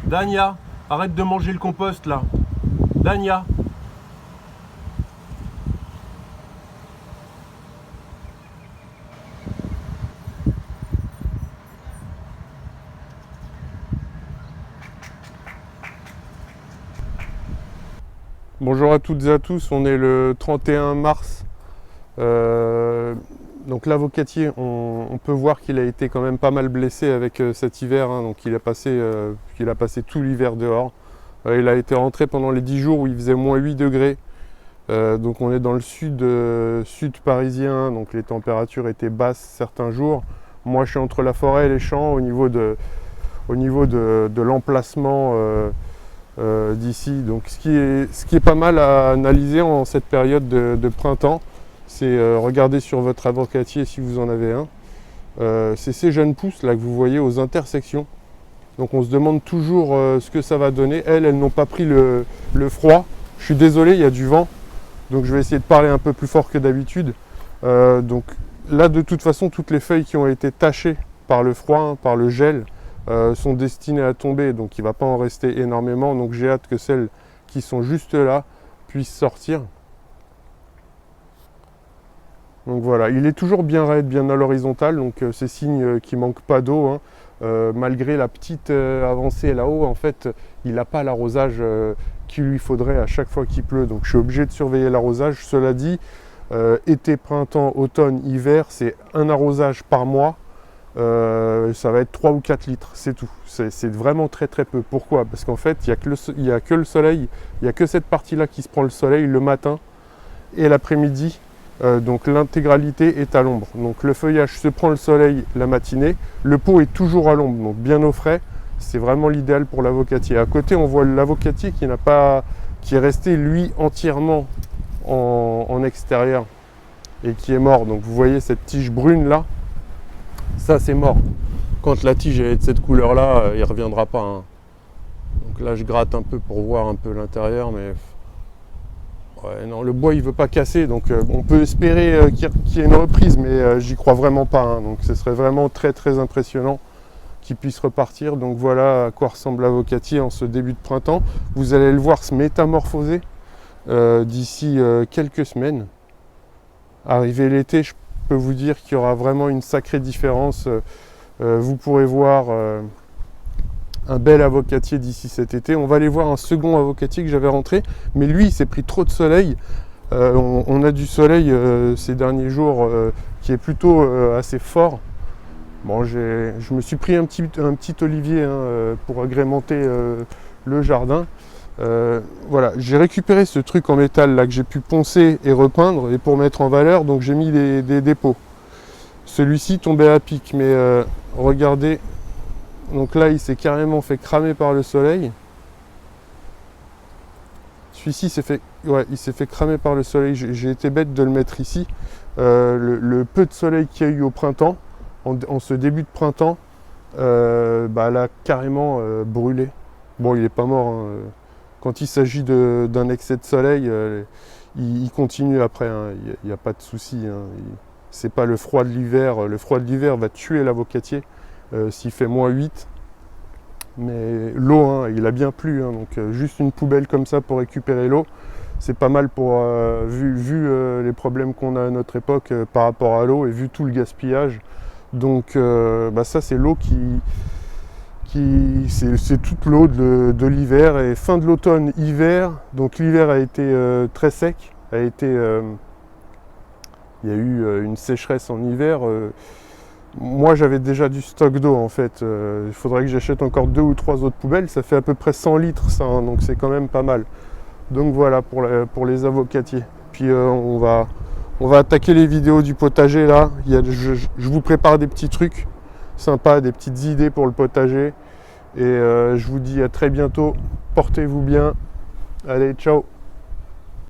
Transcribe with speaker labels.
Speaker 1: Dania, arrête de manger le compost là. Dania. Bonjour à toutes et à tous, on est le 31 mars. Donc l'avocatier, on peut voir qu'il a été quand même pas mal blessé avec cet hiver, hein. Donc il a passé tout l'hiver dehors. Il a été rentré pendant les 10 jours où il faisait moins 8 degrés. Donc on est dans le sud parisien, donc les températures étaient basses certains jours. Moi je suis entre la forêt et les champs au niveau de l'emplacement d'ici. Donc ce qui est pas mal à analyser en cette période de printemps, c'est regarder sur votre avocatier si vous en avez un. C'est ces jeunes pousses là que vous voyez aux intersections. Donc on se demande toujours ce que ça va donner. Elles n'ont pas pris le froid. Je suis désolé, il y a du vent. Donc je vais essayer de parler un peu plus fort que d'habitude. Donc là de toute façon, toutes les feuilles qui ont été tachées par le froid, hein, par le gel, sont destinées à tomber. Donc il ne va pas en rester énormément. Donc j'ai hâte que celles qui sont juste là puissent sortir. Donc voilà, il est toujours bien raide, bien à l'horizontale, donc c'est signe qu'il ne manque pas d'eau, hein. Malgré la petite avancée là-haut, en fait, il n'a pas l'arrosage qu'il lui faudrait à chaque fois qu'il pleut. Donc je suis obligé de surveiller l'arrosage. Cela dit, été, printemps, automne, hiver, c'est un arrosage par mois. Ça va être 3 ou 4 litres, c'est tout. C'est vraiment très très peu. Pourquoi? Parce qu'en fait, il n'y a que le soleil, il n'y a que cette partie-là qui se prend le soleil le matin et l'après-midi. Donc l'intégralité est à l'ombre. Donc le feuillage se prend le soleil la matinée, le pot est toujours à l'ombre, donc bien au frais. C'est vraiment l'idéal pour l'avocatier. À côté, on voit l'avocatier qui est resté lui entièrement en extérieur et qui est mort. Donc vous voyez cette tige brune là, ça c'est mort. Quand la tige est de cette couleur là, il ne reviendra pas, hein. Donc là je gratte un peu pour voir un peu l'intérieur, mais ouais, non, le bois il veut pas casser, donc on peut espérer qu'il y ait une reprise, mais j'y crois vraiment pas, hein. Donc ce serait vraiment très très impressionnant qu'il puisse repartir. Donc voilà à quoi ressemble l'avocatier en ce début de printemps. Vous allez le voir se métamorphoser d'ici quelques semaines. Arrivé l'été, je peux vous dire qu'il y aura vraiment une sacrée différence. Vous pourrez voir un bel avocatier d'ici cet été. On va aller voir un second avocatier que j'avais rentré, mais lui il s'est pris trop de soleil. On a du soleil ces derniers jours qui est plutôt assez fort. Bon, je me suis pris un petit olivier, hein, pour agrémenter le jardin. Voilà, j'ai récupéré ce truc en métal là que j'ai pu poncer et repeindre et pour mettre en valeur, donc j'ai mis des dépôts. Celui-ci tombait à pic, mais regardez. Donc là, il s'est carrément fait cramer par le soleil. Celui-ci il s'est fait cramer par le soleil. J'ai été bête de le mettre ici. Le peu de soleil qu'il y a eu au printemps, en ce début de printemps, l'a carrément brûlé. Bon, il n'est pas mort, hein. Quand il s'agit d'un excès de soleil, il continue après, hein. Il n'y a pas de souci, hein. C'est pas le froid de l'hiver. Le froid de l'hiver va tuer l'avocatier. S'il fait moins 8, mais l'eau, hein, il a bien plu, hein, donc juste une poubelle comme ça pour récupérer l'eau, c'est pas mal pour vu les problèmes qu'on a à notre époque par rapport à l'eau et vu tout le gaspillage. Donc ça c'est l'eau c'est toute l'eau de l'hiver et fin de l'automne, hiver. Donc l'hiver a été très sec, il y a eu une sécheresse en hiver. Moi j'avais déjà du stock d'eau en fait, il faudrait que j'achète encore 2 ou 3 autres poubelles, ça fait à peu près 100 litres ça, hein, donc c'est quand même pas mal. Donc voilà pour les avocatiers. Puis on va attaquer les vidéos du potager là, je vous prépare des petits trucs sympas, des petites idées pour le potager. Et je vous dis à très bientôt, portez-vous bien, allez ciao.